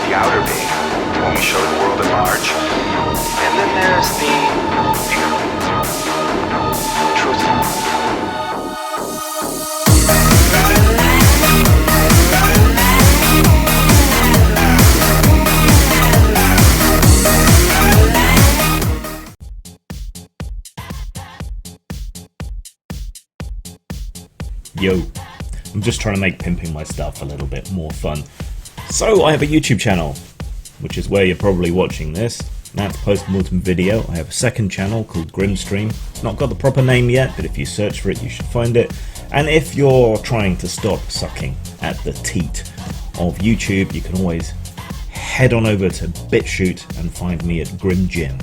the outer being, when we show the world at large. And then there's the inner, truth. Yo, I'm just trying to make pimping my stuff a little bit more fun. So I have a YouTube channel, which is where you're probably watching this. That's Postmortem Video. I have a second channel called Grimstream. It's not got the proper name yet, but if you search for it, you should find it. And if you're trying to stop sucking at the teat of YouTube, you can always head on over to BitChute and find me at Grim Jim.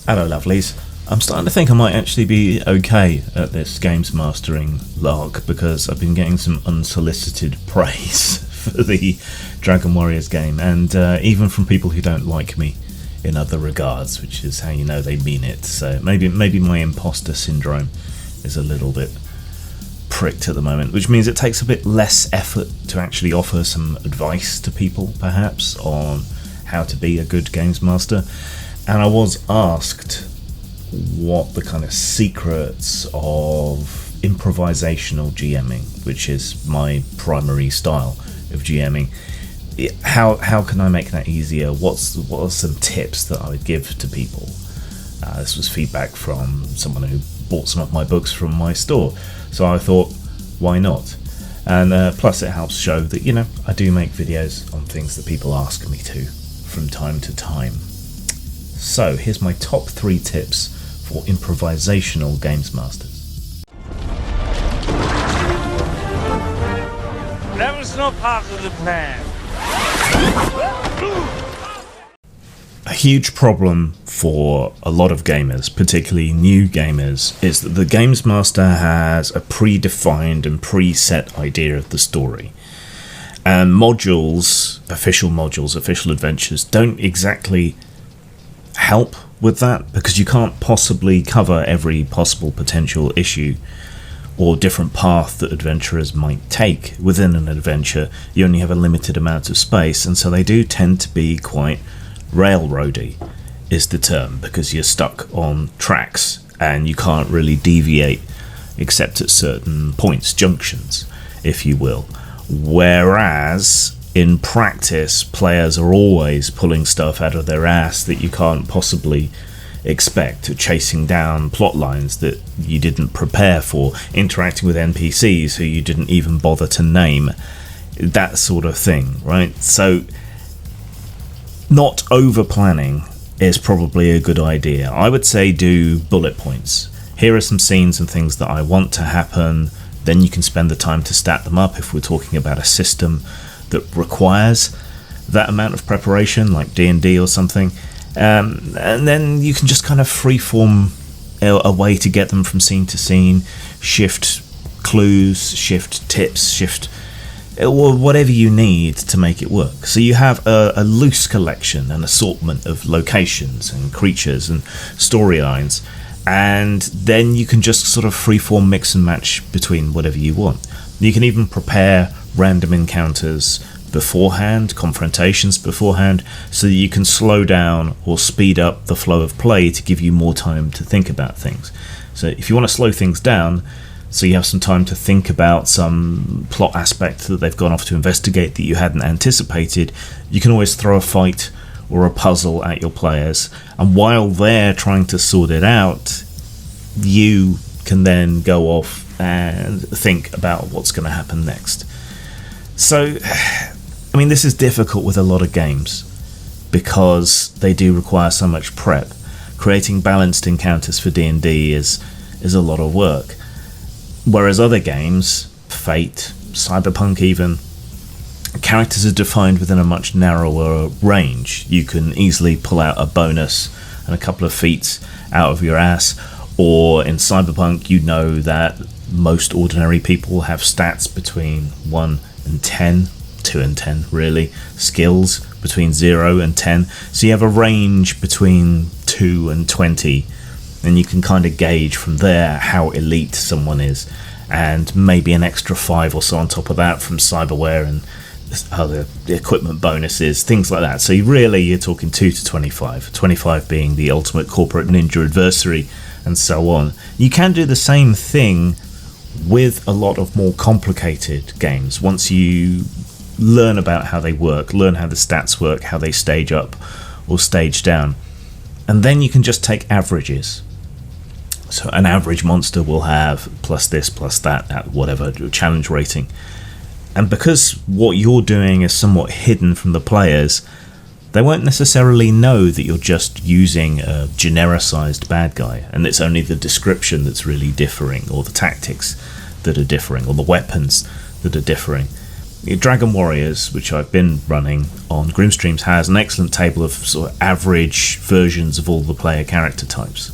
Hello, lovelies. I'm starting to think I might actually be okay at this games mastering lark, because I've been getting some unsolicited praise for the Dragon Warriors game, and even from people who don't like me in other regards, which is how you know they mean it. So maybe my imposter syndrome is a little bit pricked at the moment, which means it takes a bit less effort to actually offer some advice to people, perhaps, on how to be a good games master. And I was asked what the kind of secrets of improvisational GMing, which is my primary style of GMing, how can I make that easier? What are some tips that I would give to people? This was feedback from someone who bought some of my books from my store, so I thought, why not? And plus it helps show that, you know, I do make videos on things that people ask me to from time to time. So here's my top 3 tips for improvisational games masters. That was not part of the plan. A huge problem for a lot of gamers, particularly new gamers, is that the games master has a predefined and preset idea of the story. And modules, official adventures, don't exactly help with that, because you can't possibly cover every possible potential issue or different path that adventurers might take within an adventure. You only have a limited amount of space, and so they do tend to be quite railroady, is the term, because you're stuck on tracks and you can't really deviate except at certain points, junctions, if you will. Whereas in practice, players are always pulling stuff out of their ass that you can't possibly expect, chasing down plot lines that you didn't prepare for, interacting with NPCs who you didn't even bother to name, that sort of thing, right? So not over-planning is probably a good idea. I would say do bullet points. Here are some scenes and things that I want to happen, then you can spend the time to stat them up if we're talking about a system that requires that amount of preparation, like D&D or something, and then you can just kind of freeform a way to get them from scene to scene, shift clues, shift tips, shift or whatever you need to make it work. So you have a loose collection, an assortment of locations and creatures and storylines, and then you can just sort of freeform mix and match between whatever you want. You can even prepare random encounters beforehand, confrontations beforehand, so that you can slow down or speed up the flow of play to give you more time to think about things. So if you want to slow things down, so you have some time to think about some plot aspect that they've gone off to investigate that you hadn't anticipated, you can always throw a fight or a puzzle at your players, and while they're trying to sort it out, you can then go off and think about what's going to happen next. So, I mean, this is difficult with a lot of games because they do require so much prep. Creating balanced encounters for D&D is a lot of work. Whereas other games, Fate, Cyberpunk even, characters are defined within a much narrower range. You can easily pull out a bonus and a couple of feats out of your ass, or in Cyberpunk you know that most ordinary people have stats between 1 and 10, 2 and 10 really, skills between 0 and 10, so you have a range between 2 and 20, and you can kind of gauge from there how elite someone is, and maybe an extra 5 or so on top of that from cyberware and other equipment bonuses, things like that. So you're talking 2 to 25, 25 being the ultimate corporate ninja adversary, and so on. You can do the same thing with a lot of more complicated games. Once you learn about how they work, learn how the stats work, how they stage up or stage down, and then you can just take averages. So an average monster will have plus this, plus that, at whatever challenge rating. And because what you're doing is somewhat hidden from the players, they won't necessarily know that you're just using a genericized bad guy, and it's only the description that's really differing, or the tactics that are differing, or the weapons that are differing. Dragon Warriors, which I've been running on Grimstreams, has an excellent table of sort of average versions of all the player character types.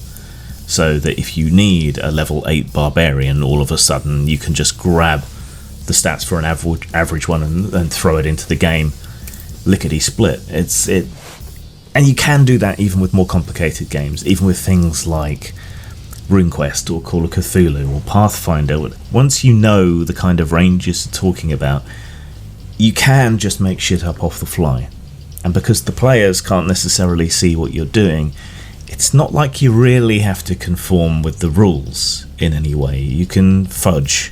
So that if you need a level 8 barbarian, all of a sudden you can just grab the stats for an average one and throw it into the game, lickety split. And you can do that even with more complicated games, even with things like RuneQuest or Call of Cthulhu or Pathfinder. Once you know the kind of ranges you're talking about, you can just make shit up off the fly. And because the players can't necessarily see what you're doing, it's not like you really have to conform with the rules in any way. You can fudge,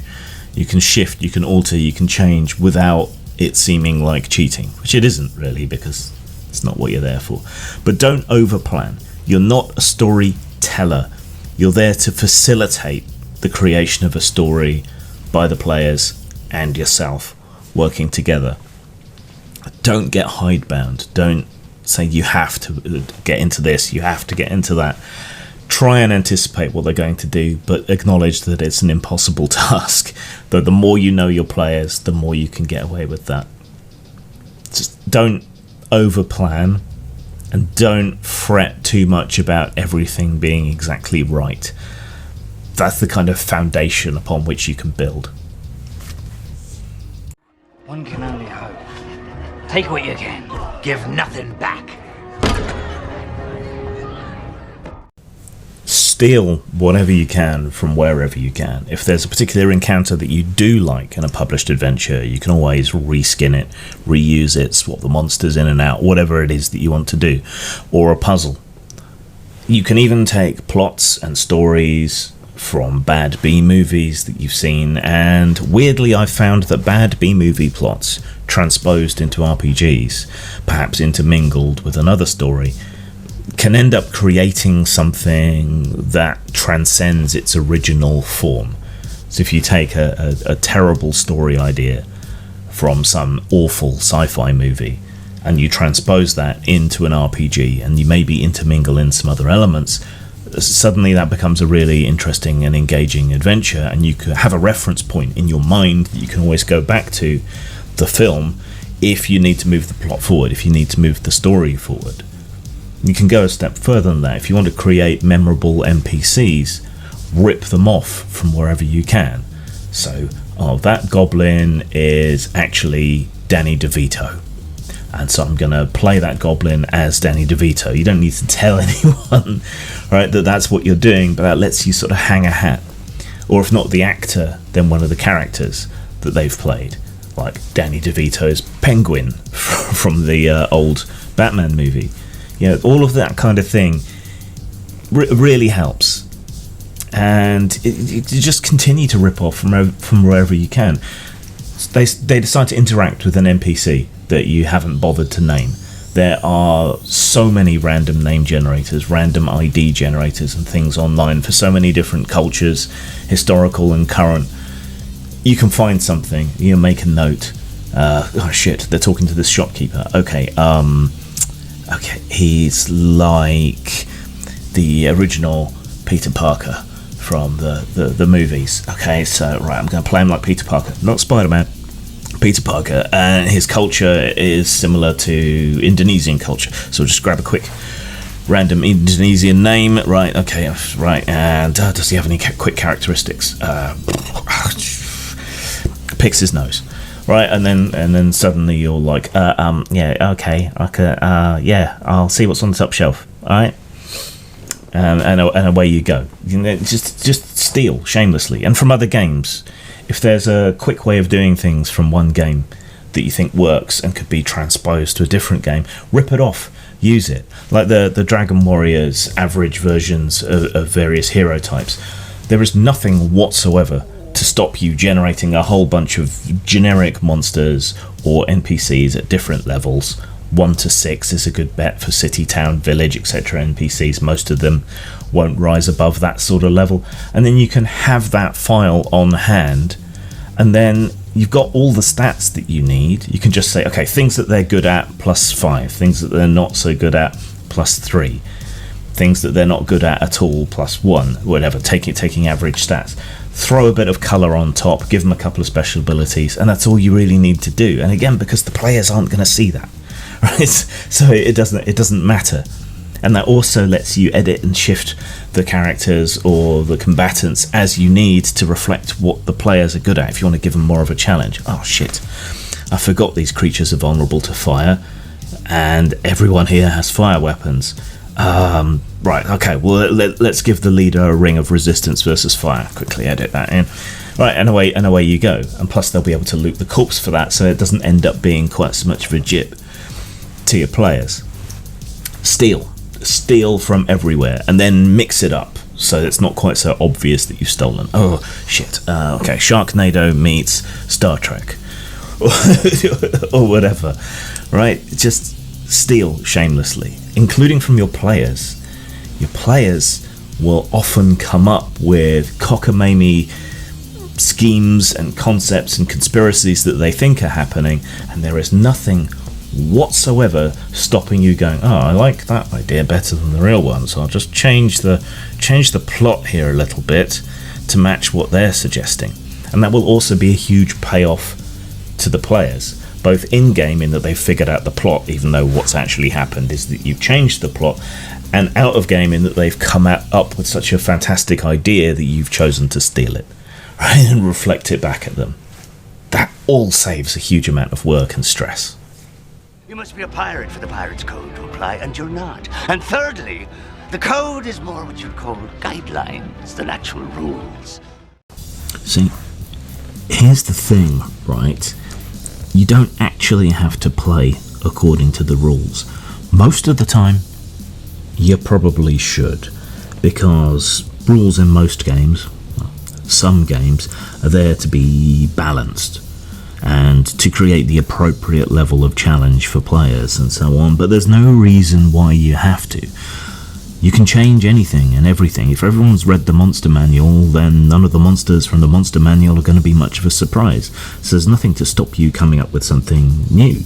you can shift, you can alter, you can change without it seeming like cheating, which it isn't really, because it's not what you're there for. But don't overplan. You're not a storyteller. You're there to facilitate the creation of a story by the players and yourself working together. Don't get hidebound. Don't say you have to get into this, you have to get into that. Try and anticipate what they're going to do, but acknowledge that it's an impossible task. Though the more you know your players, the more you can get away with that. Just don't overplan, and don't fret too much about everything being exactly right. That's the kind of foundation upon which you can build. One can only hope. Take what you can. Give nothing back. Steal whatever you can from wherever you can. If there's a particular encounter that you do like in a published adventure, you can always reskin it, reuse it, swap the monsters in and out, whatever it is that you want to do. Or a puzzle. You can even take plots and stories from bad B-movies that you've seen, and weirdly I've found that bad B-movie plots transposed into RPGs, perhaps intermingled with another story, can end up creating something that transcends its original form. So if you take a terrible story idea from some awful sci-fi movie and you transpose that into an RPG, and you maybe intermingle in some other elements, suddenly that becomes a really interesting and engaging adventure, and you could have a reference point in your mind that you can always go back to the film if you need to move the plot forward, if you need to move the story forward. You can go a step further than that. If you want to create memorable NPCs, rip them off from wherever you can. So, that goblin is actually Danny DeVito, and so I'm going to play that goblin as Danny DeVito. You don't need to tell anyone, right, that that's what you're doing, but that lets you sort of hang a hat. Or if not the actor, then one of the characters that they've played, like Danny DeVito's Penguin from the old Batman movie. You know, all of that kind of thing really helps. And you just continue to rip off from wherever you can. They decide to interact with an NPC that you haven't bothered to name. There are so many random name generators, random ID generators and things online for so many different cultures, historical and current. You can find something, you make a note. Oh shit, they're talking to this shopkeeper. Okay, he's like the original Peter Parker from the movies. Okay, so right, I'm going to play him like Peter Parker, not Spider-Man. Peter Parker, and his culture is similar to Indonesian culture. So we'll just grab a quick random Indonesian name. Right, okay, right, and does he have any quick characteristics? Picks his nose. Right, and then suddenly you're like, yeah, okay, yeah, I'll see what's on the top shelf. All right, and away you go. You know, just steal shamelessly, and from other games. If there's a quick way of doing things from one game that you think works and could be transposed to a different game, rip it off, use it. Like the Dragon Warriors average versions of various hero types. There is nothing whatsoever to stop you generating a whole bunch of generic monsters or NPCs at different levels. 1 to 6 is a good bet for city, town, village, etc. NPCs. Most of them won't rise above that sort of level. And then you can have that file on hand, and then you've got all the stats that you need. You can just say, okay, things that they're good at, +5. Things that they're not so good at, +3. Things that they're not good at all, +1. Whatever, taking average stats. Throw a bit of colour on top, give them a couple of special abilities, and that's all you really need to do. And again, because the players aren't going to see that, right? So it doesn't matter. And that also lets you edit and shift the characters or the combatants as you need to reflect what the players are good at. If you want to give them more of a challenge. Oh shit, I forgot these creatures are vulnerable to fire, and everyone here has fire weapons. Right, okay, well let's give the leader a ring of resistance versus fire. Quickly edit that in. Right, and away you go. And plus they'll be able to loot the corpse for that, so it doesn't end up being quite so much of a jip to your players. Steal from everywhere, and then mix it up so it's not quite so obvious that you've stolen. Oh shit, okay, Sharknado meets Star Trek or whatever, right? Just steal shamelessly, including from your players. Your players will often come up with cockamamie schemes and concepts and conspiracies that they think are happening, and there is nothing whatsoever stopping you going, oh, I like that idea better than the real one, so I'll just change the plot here a little bit to match what they're suggesting. And that will also be a huge payoff to the players, both in-game in that they've figured out the plot, even though what's actually happened is that you've changed the plot, and out of game in that they've come up with such a fantastic idea that you've chosen to steal it, right, and reflect it back at them. That all saves a huge amount of work and stress. You must be a pirate for the Pirate's Code to apply, and you're not. And thirdly, the code is more what you'd call guidelines than actual rules. See, here's the thing, right? You don't actually have to play according to the rules. Most of the time, you probably should, because rules in most games, well, some games, are there to be balanced and to create the appropriate level of challenge for players and so on, but there's no reason why you have to. You can change anything and everything. If everyone's read the monster manual, then none of the monsters from the monster manual are going to be much of a surprise, so there's nothing to stop you coming up with something new.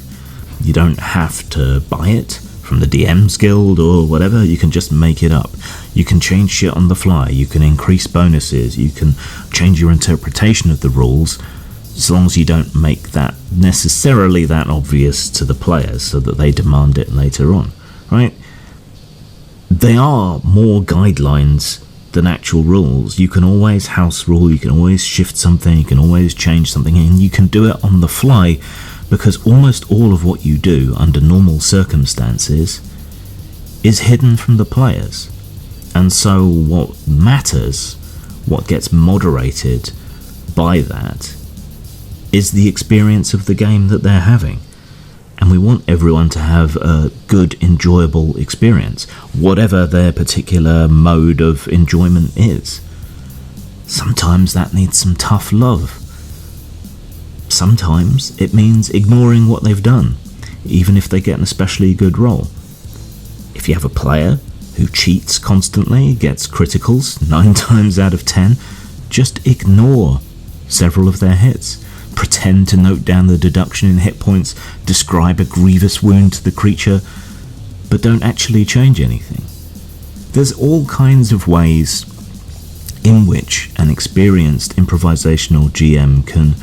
You don't have to buy it from the DMs Guild or whatever, you can just make it up. You can change shit on the fly, you can increase bonuses, you can change your interpretation of the rules, as long as you don't make that necessarily that obvious to the players so that they demand it later on, right? They are more guidelines than actual rules. You can always house rule, you can always shift something, you can always change something, and you can do it on the fly, because almost all of what you do under normal circumstances is hidden from the players. And so what matters, what gets moderated by that, is the experience of the game that they're having. And we want everyone to have a good, enjoyable experience, whatever their particular mode of enjoyment is. Sometimes that needs some tough love. Sometimes it means ignoring what they've done, even if they get an especially good roll. If you have a player who cheats constantly, gets criticals 9 times out of 10, just ignore several of their hits. Pretend to note down the deduction in hit points, describe a grievous wound to the creature, but don't actually change anything. There's all kinds of ways in which an experienced improvisational GM can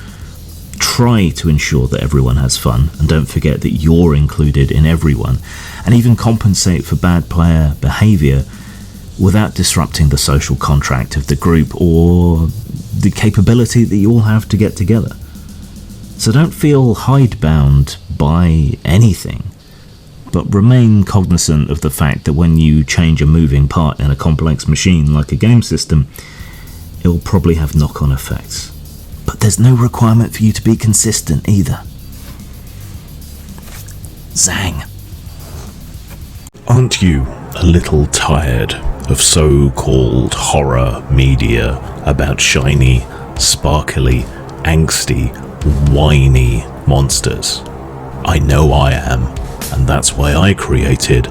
try to ensure that everyone has fun, and don't forget that you're included in everyone, and even compensate for bad player behaviour without disrupting the social contract of the group or the capability that you all have to get together. So don't feel hidebound by anything, but remain cognizant of the fact that when you change a moving part in a complex machine like a game system, it will probably have knock-on effects. But there's no requirement for you to be consistent either. Zang. Aren't you a little tired of so-called horror media about shiny, sparkly, angsty, whiny monsters? I know I am, and that's why I created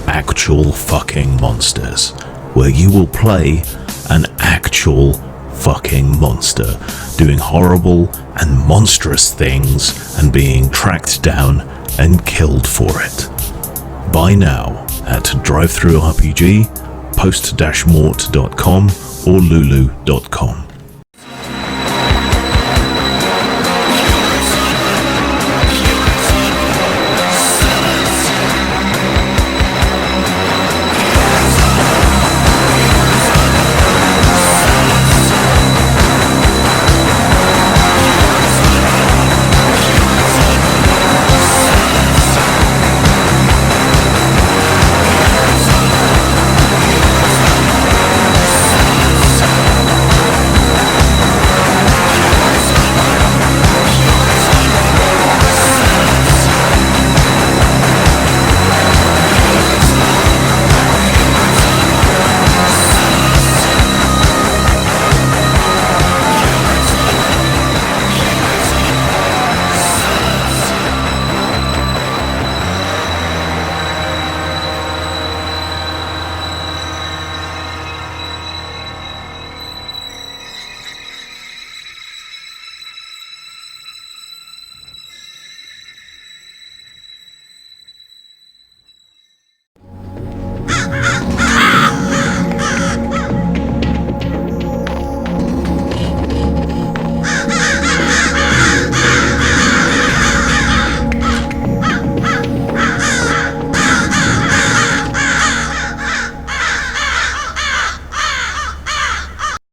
Actual Fucking Monsters, where you will play an actual fucking monster doing horrible and monstrous things and being tracked down and killed for it. Buy now at DriveThruRPG, post-mort.com or lulu.com.